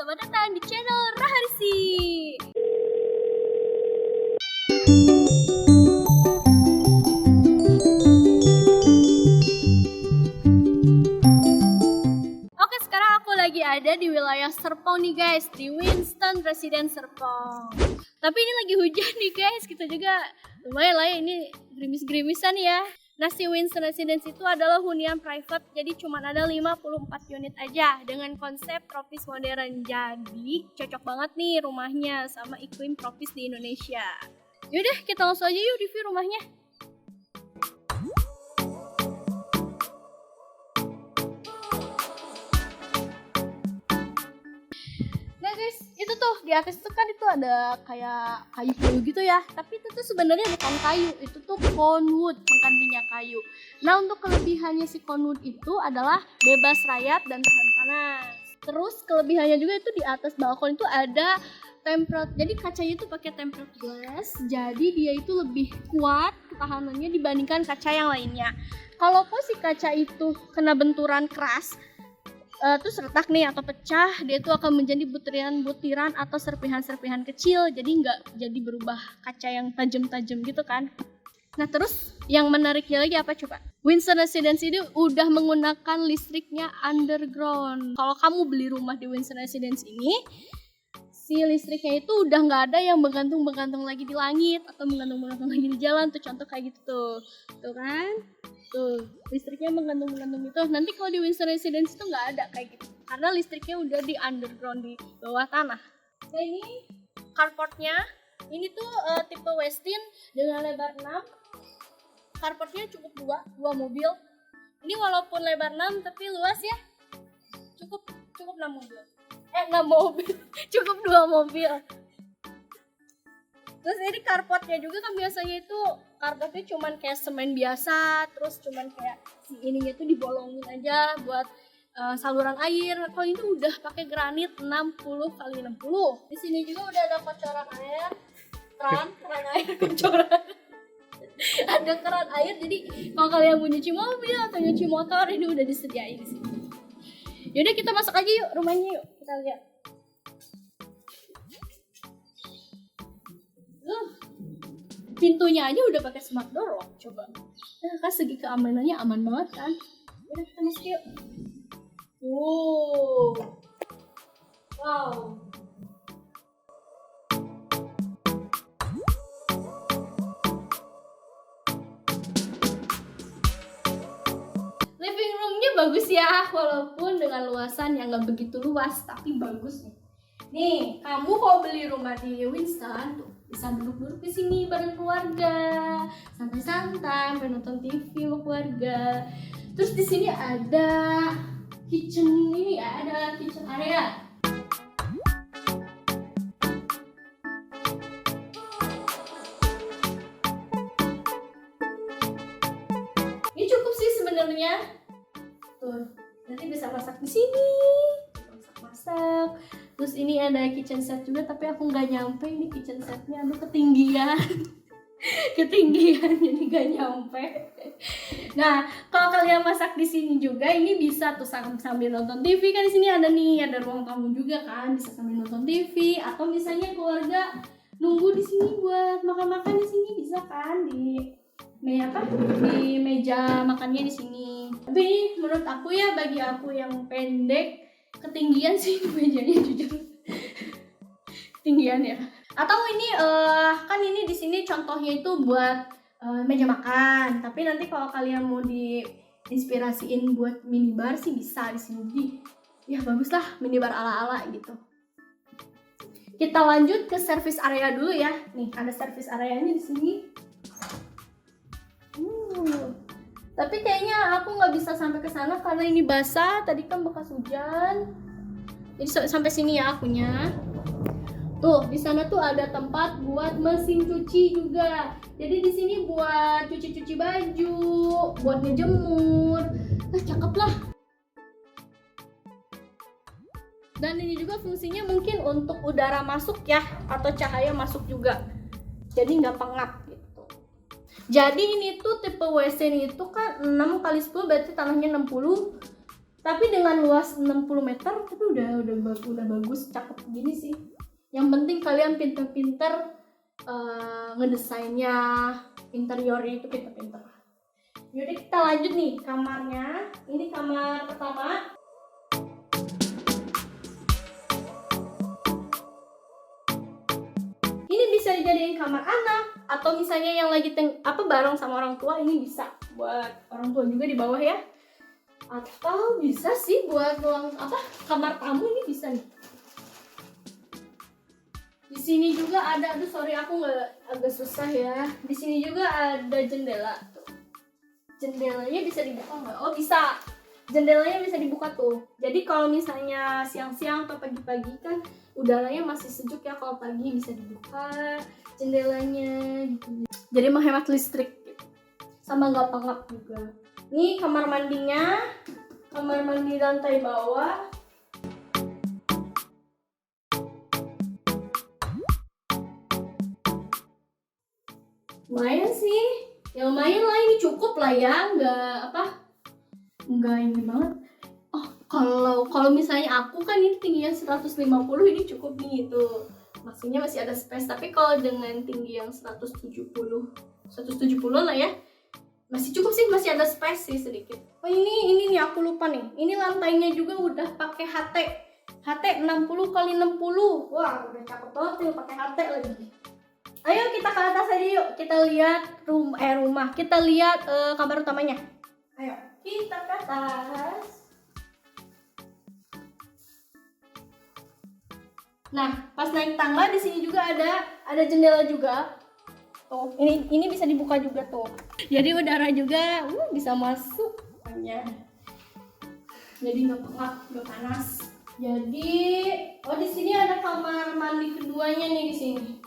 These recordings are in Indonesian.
selamat datang di channel Raharsi. Oke, sekarang aku lagi ada di wilayah Serpong nih guys, di Winston Residence Serpong. Tapi ini lagi hujan nih guys, kita juga lumayan lah ya, ini gerimis-gerimisan ya. Nah, si Winston Residence itu adalah hunian private, jadi cuma ada 54 unit aja dengan konsep tropis modern. Jadi cocok banget nih rumahnya sama iklim tropis di Indonesia. Yaudah, kita langsung aja yuk review rumahnya. Nah guys, itu tuh di atas tuh kan itu ada kayak kayu-kayu gitu ya. Tapi itu tuh sebenarnya bukan kayu, itu tuh conwood, penggantinya kayu. Nah, untuk kelebihannya si conwood itu adalah bebas rayap dan tahan panas. Terus kelebihannya juga itu di atas balkon itu ada tempered, jadi kacanya itu pakai tempered glass. Jadi dia itu lebih kuat ketahanannya dibandingkan kaca yang lainnya. Kalaupun si kaca itu kena benturan keras, terus retak nih atau pecah, dia itu akan menjadi butiran-butiran atau serpihan-serpihan kecil, jadi nggak jadi berubah kaca yang tajam-tajam gitu kan. Nah, terus yang menariknya lagi apa coba? Winston Residence ini udah menggunakan listriknya underground. Kalau kamu beli rumah di Winston Residence ini, si listriknya itu udah nggak ada yang menggantung-menggantung lagi di langit atau menggantung-menggantung lagi di jalan tuh, contoh kayak gitu tuh kan. Tuh, listriknya menggantung-menggantung itu. Nanti kalau di Winston Residence itu nggak ada kayak gitu, karena listriknya udah di underground, di bawah tanah. Nah, ini carportnya, ini tuh tipe Westin dengan lebar 6. Carportnya cukup dua mobil. Ini walaupun lebar 6 tapi luas ya. Cukup 6 mobil. 6 mobil. Cukup 2 mobil. Terus ini carportnya juga kan biasanya itu carportnya cuman kayak semen biasa, terus cuman kayak si ininya tuh dibolongin aja buat saluran air. Kalau ini udah pakai granit 60x60. Di sini juga udah ada kocoran air, keran air kocoran. Ada keran air, jadi kalau kalian mau nyuci mobil atau nyuci motor ini udah disediain di sini. Yaudah, kita masuk aja yuk rumahnya, yuk kita lihat. Pintunya aja udah pakai smart door loh, coba. Nah, kan segi keamanannya aman banget kan. Udah, kita masuk yuk. Wow. Living roomnya bagus ya, walaupun dengan luasan yang nggak begitu luas, tapi bagus nih. Nih, kamu kalau beli rumah di Winston tuh bisa duduk-duduk di sini bareng keluarga, santai-santai, nonton TV sama keluarga. Terus di sini ada kitchen ini, ada kitchen area. Ini cukup sih sebenarnya. Tuh, nanti bisa masak di sini, masak. Terus ini ada kitchen set juga, tapi aku nggak nyampe ini kitchen setnya, aduh ketinggian. Ketinggian jadi nggak nyampe. Nah, kalau kalian masak di sini juga ini bisa tuh sambil nonton TV kan, di sini ada nih, ada ruang tamu juga kan, bisa sambil nonton TV, atau misalnya keluarga nunggu di sini buat makan-makan di sini bisa kan, di meja makannya di sini. Tapi menurut aku ya, bagi aku yang pendek, ketinggian sih mejanya jujur. Ketinggian ya. Atau ini kan ini di sini contohnya itu buat meja makan. Tapi nanti kalau kalian mau diinspirasiin buat minibar sih bisa di sini. Ya bagus lah, minibar ala-ala gitu. Kita lanjut ke service area dulu ya. Nih, ada service areanya di sini. Tapi kayaknya aku nggak bisa sampai ke sana karena ini basah. Tadi kan bekas hujan. Jadi sampai sini ya akunya. Tuh, di sana tuh ada tempat buat mesin cuci juga. Jadi di sini buat cuci-cuci baju, buat ngejemur. Cakep lah. Dan ini juga fungsinya mungkin untuk udara masuk ya, atau cahaya masuk juga. Jadi nggak pengap gitu. Jadi ini tuh tipe WC ini tuh kan 6x10 berarti tanahnya 60. Tapi dengan luas 60 meter tapi udah bagus, cakep gini sih. Yang penting kalian pinter-pinter ngedesainnya, interiornya itu pinter-pinter. Yaudah kita lanjut nih kamarnya. Ini kamar pertama. Ini bisa dijadiin kamar anak atau misalnya yang lagi bareng sama orang tua, ini bisa buat orang tua juga di bawah ya. Atau bisa sih buat ruang kamar tamu, ini bisa nih. Di sini juga ada, sorry aku agak susah ya. Di sini juga ada jendela tuh. Jendelanya bisa dibuka nggak? Oh bisa. Jendelanya bisa dibuka tuh. Jadi kalau misalnya siang-siang atau pagi-pagi kan udaranya masih sejuk ya, kalau pagi bisa dibuka jendelanya gitu. Jadi menghemat listrik gitu. Sama nggak pengap juga. Ini kamar mandinya. Kamar mandi lantai bawah. Lumayan sih. Ya lumayan lah, ini cukup lah ya, nggak ini banget. Oh, kalau misalnya aku kan ini tingginya 150, ini cukup nih itu. Maksudnya masih ada space, tapi kalau dengan tinggi yang 170 lah ya, masih cukup sih, masih ada space sih sedikit. Oh ini nih aku lupa nih. Ini lantainya juga udah pakai HT 60 kali 60. Wah, udah cakep banget nih pakai HT lagi. Ayo kita ke atas aja yuk, kita lihat rumah, kita lihat kamar utamanya. Ayo, kita ke atas. Nah, pas naik tangga di sini juga ada jendela juga. Tuh, ini bisa dibuka juga tuh. Jadi udara juga bisa masuk hanya. Jadi nggak pengap, nggak panas. Jadi, di sini ada kamar mandi keduanya nih di sini.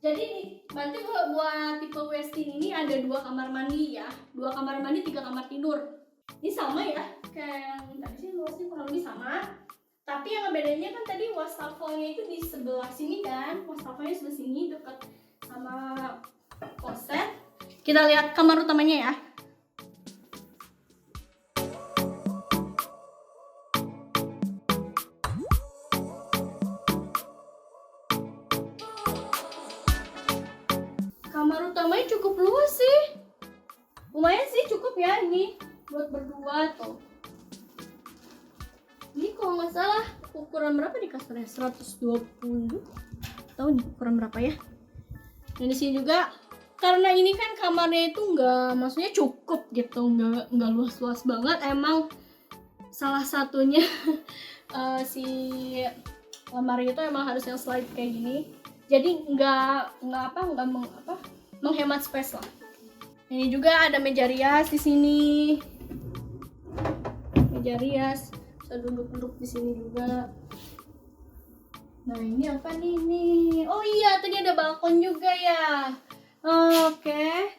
Jadi nanti kalau buat tipe Westin ini ada 2 kamar mandi ya, 2 kamar mandi, 3 kamar tidur. Ini sama ya, kayak yang tadi sih luasnya kurang lebih sama. Tapi yang bedanya kan tadi wastafelnya itu di sebelah sini kan, wastafelnya sebelah sini dekat sama kloset. Kita lihat kamar utamanya ya. Kamar utamanya cukup luas sih. Lumayan sih, cukup ya ini buat berdua tuh. Ini kalau nggak salah ukuran berapa di kasurnya? 120. Tahu nih ukuran berapa ya? Dan di sini juga karena ini kan kamarnya itu maksudnya cukup gitu, nggak luas-luas banget. Emang salah satunya si lemari itu emang harus yang slide kayak gini. Jadi nggak menghemat space lah. Ini juga ada meja rias di sini. Meja rias, bisa duduk-duduk di sini juga. Nah ini apa nih ini? Oh iya, tadi ada balkon juga ya. Oke.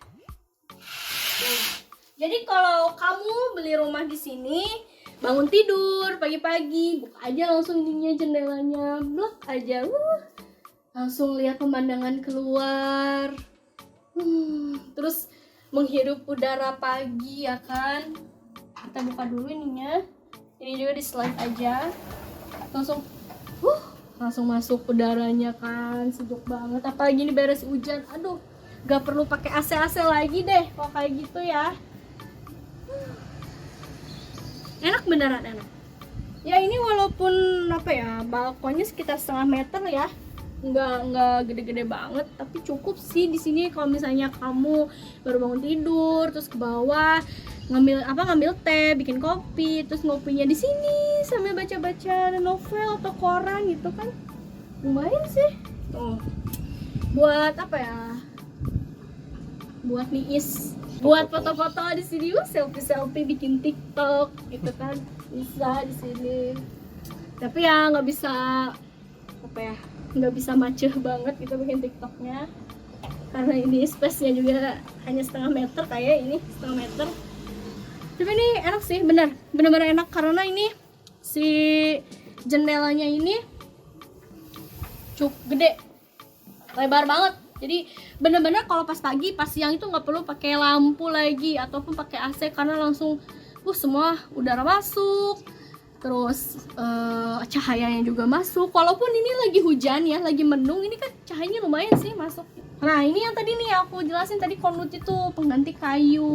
Jadi kalau kamu beli rumah di sini, bangun tidur pagi-pagi, buka aja langsung ininya jendelanya, blok aja. Langsung lihat pemandangan keluar, terus menghirup udara pagi ya kan. Kita buka dulu ininya, ini juga di slide aja, langsung masuk udaranya kan, sejuk banget. Apalagi ini beres hujan, aduh, gak perlu pakai AC lagi deh kalau kayak gitu ya. Enak, beneran enak. Ya ini walaupun balkonnya sekitar 1,5 meter ya. Nggak gede-gede banget, tapi cukup sih di sini kalau misalnya kamu baru bangun tidur terus ke bawah ngambil teh, bikin kopi, terus ngopinya di sini sambil baca-baca novel atau koran gitu kan, lumayan sih. Tuh buat buat niis, buat foto-foto di sini, selfie bikin TikTok gitu kan, bisa di sini. Tapi ya nggak bisa macet banget gitu bikin TikToknya, karena ini space-nya juga hanya 1,5 meter, kayak ini 1,5 meter. Tapi ini enak sih, bener-bener enak karena ini si jendelanya ini cukup gede, lebar banget. Jadi bener-bener kalau pas pagi, pas siang itu nggak perlu pakai lampu lagi ataupun pakai AC karena langsung semua udara masuk, terus cahayanya juga masuk. Walaupun ini lagi hujan ya, lagi mendung, ini kan cahayanya lumayan sih masuk. Nah ini yang tadi nih aku jelasin tadi, Conwood itu pengganti kayu.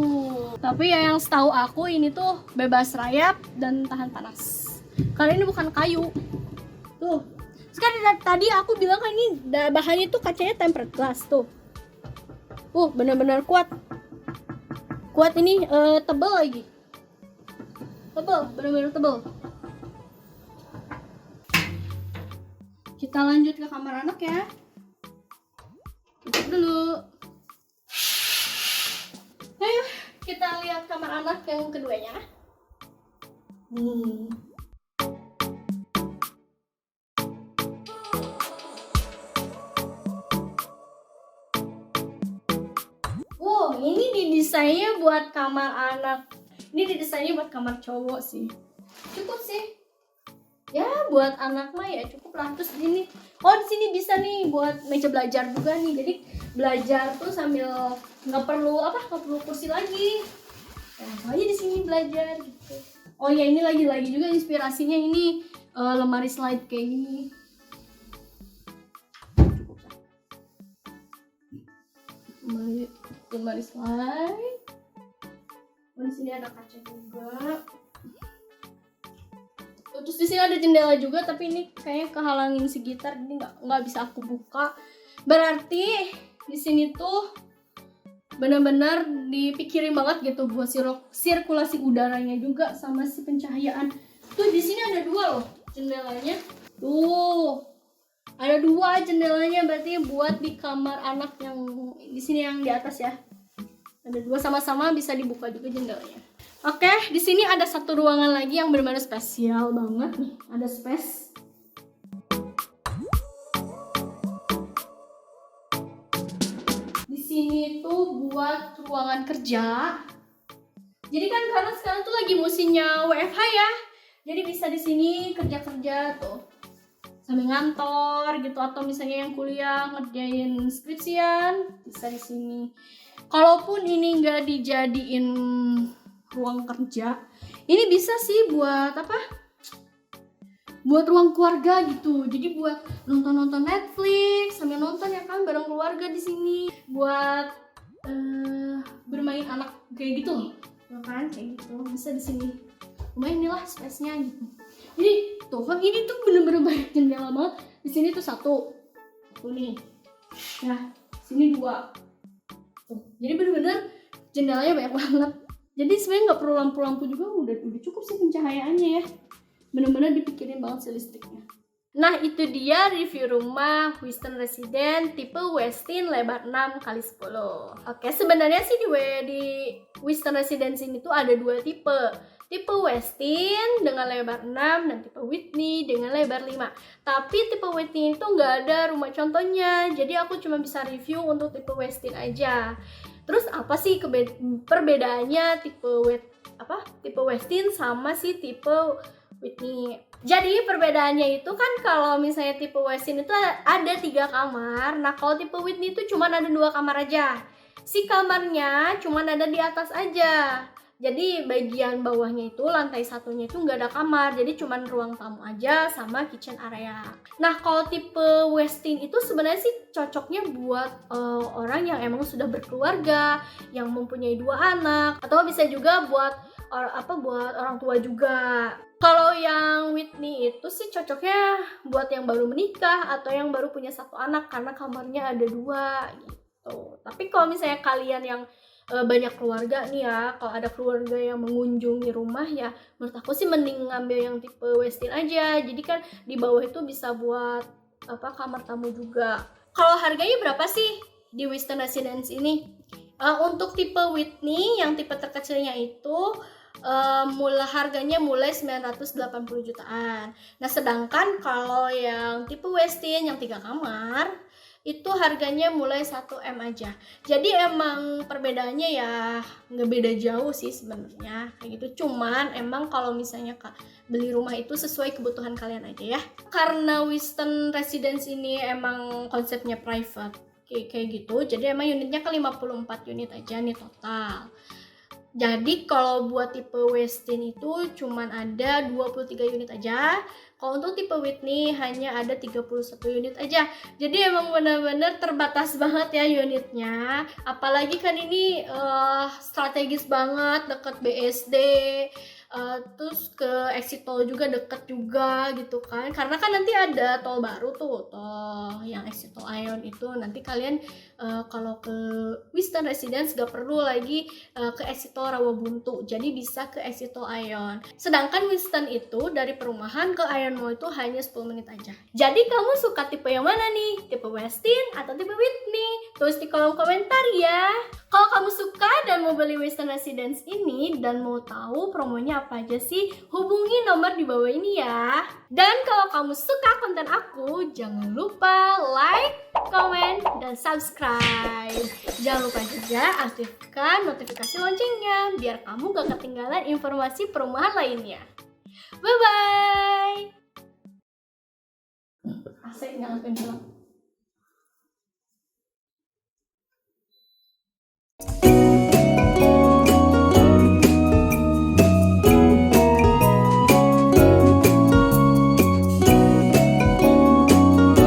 Tapi ya yang setahu aku ini tuh bebas rayap dan tahan panas. Karena ini bukan kayu. Tuh. Sekarang tadi aku bilang kan ini bahannya tuh kacanya tempered glass tuh. Benar-benar kuat. Kuat ini tebal lagi. Tebal, benar-benar tebal. Kita lanjut ke kamar anak ya. Tutup dulu. Ayo kita lihat kamar anak yang keduanya. Ini didesainnya buat kamar anak. Ini didesainnya buat kamar cowok sih. Cukup sih. Ya buat anak mah ya cukup lah. Terus ini, di sini bisa nih buat meja belajar juga nih. Jadi belajar tuh sambil nggak perlu kursi lagi. Aja di sini belajar gitu. Oh ya ini lagi juga inspirasinya ini lemari slide kayak gini. Lemari slide. Di sini ada kaca juga. Terus di sini ada jendela juga, tapi ini kayaknya kehalangin si gitar, jadi nggak bisa aku buka. Berarti di sini tuh benar-benar dipikirin banget gitu buat sirkulasi udaranya juga sama si pencahayaan. Tuh di sini ada 2 loh jendelanya. Tuh ada 2 jendelanya, berarti buat di kamar anak yang di sini yang di atas ya. Ada 2 sama-sama bisa dibuka juga jendelanya. Oke, di sini ada satu ruangan lagi yang benar-benar spesial banget nih. Ada space. Di sini tuh buat ruangan kerja. Jadi kan karena sekarang tuh lagi musimnya WFH ya. Jadi bisa di sini kerja-kerja tuh. Sambil ngantor gitu, atau misalnya yang kuliah ngerjain skripsian, bisa di sini. Kalaupun ini nggak dijadiin ruang kerja, ini bisa sih buat buat ruang keluarga gitu. Jadi buat nonton Netflix sambil nonton ya kan bareng keluarga di sini. Buat bermain anak kayak gitu, kan kayak gitu bisa di sini. Lumayan inilah space-nya gitu. Jadi tuh kan ini tuh bener-bener banyak jendela banget. Di sini tuh 1 tuh nih. Nah sini 2. Tuh. Jadi bener-bener jendelanya banyak banget. Jadi sebenarnya nggak perlu lampu-lampu juga, udah cukup sih pencahayaannya ya. Bener-bener dipikirin banget sih listriknya. Nah itu dia review rumah Westin Residence tipe Westin lebar 6x10. Oke, sebenarnya sih di Westin Residence ini tuh ada 2 tipe. Tipe Westin dengan lebar 6 dan tipe Whitney dengan lebar 5. Tapi tipe Whitney itu nggak ada rumah contohnya, jadi aku cuma bisa review untuk tipe Westin aja. Terus apa sih perbedaannya tipe Westin sama si tipe Whitney? Jadi perbedaannya itu kan kalau misalnya tipe Westin itu ada 3 kamar. Nah kalau tipe Whitney itu cuma ada 2 kamar aja. Si kamarnya cuma ada di atas aja. Jadi bagian bawahnya itu lantai 1-nya itu nggak ada kamar, jadi cuma ruang tamu aja sama kitchen area. Nah kalau tipe Westin itu sebenarnya sih cocoknya buat orang yang emang sudah berkeluarga, yang mempunyai 2 anak, atau bisa juga buat orang tua juga. Kalau yang Whitney itu sih cocoknya buat yang baru menikah atau yang baru punya 1 anak karena kamarnya ada 2 gitu. Tapi kalau misalnya kalian yang banyak keluarga nih ya, kalau ada keluarga yang mengunjungi rumah ya, menurut aku sih mending ngambil yang tipe Westin aja. Jadi kan di bawah itu bisa buat kamar tamu juga. Kalau harganya berapa sih di Westin Residence ini? Untuk tipe Whitney yang tipe terkecilnya itu harganya mulai 980 jutaan. Nah sedangkan kalau yang tipe Westin yang 3 kamar itu harganya mulai 1M aja. Jadi emang perbedaannya ya nggak beda jauh sih sebenarnya kayak gitu. Cuman emang kalau misalnya Kak beli rumah itu sesuai kebutuhan kalian aja ya. Karena Westin Residence ini emang konsepnya private kayak gitu. Jadi emang unitnya ke 54 unit aja nih total. Jadi kalau buat tipe Westin itu cuman ada 23 unit aja. Kalau untuk tipe Whitney hanya ada 31 unit aja. Jadi emang benar-benar terbatas banget ya unitnya. Apalagi kan ini strategis banget, dekat BSD. Terus ke exit tol juga deket juga gitu kan, karena kan nanti ada tol baru tuh, tol yang exit tol Ion itu. Nanti kalian kalau ke Westin Residence gak perlu lagi ke exit tol Rawabuntu, jadi bisa ke exit tol Ion. Sedangkan Westin itu dari perumahan ke Ion Mall itu hanya 10 menit aja. Jadi kamu suka tipe yang mana nih? Tipe Westin atau tipe Whitney? Tulis di kolom komentar ya. Kalau kamu suka dan mau beli Westin Residence ini dan mau tahu promonya apa aja sih, hubungi nomor di bawah ini ya. Dan kalau kamu suka konten aku, jangan lupa like, comment, dan subscribe. Jangan lupa juga aktifkan notifikasi loncengnya biar kamu gak ketinggalan informasi perumahan lainnya. Bye-bye. Asik nyalakan dulu.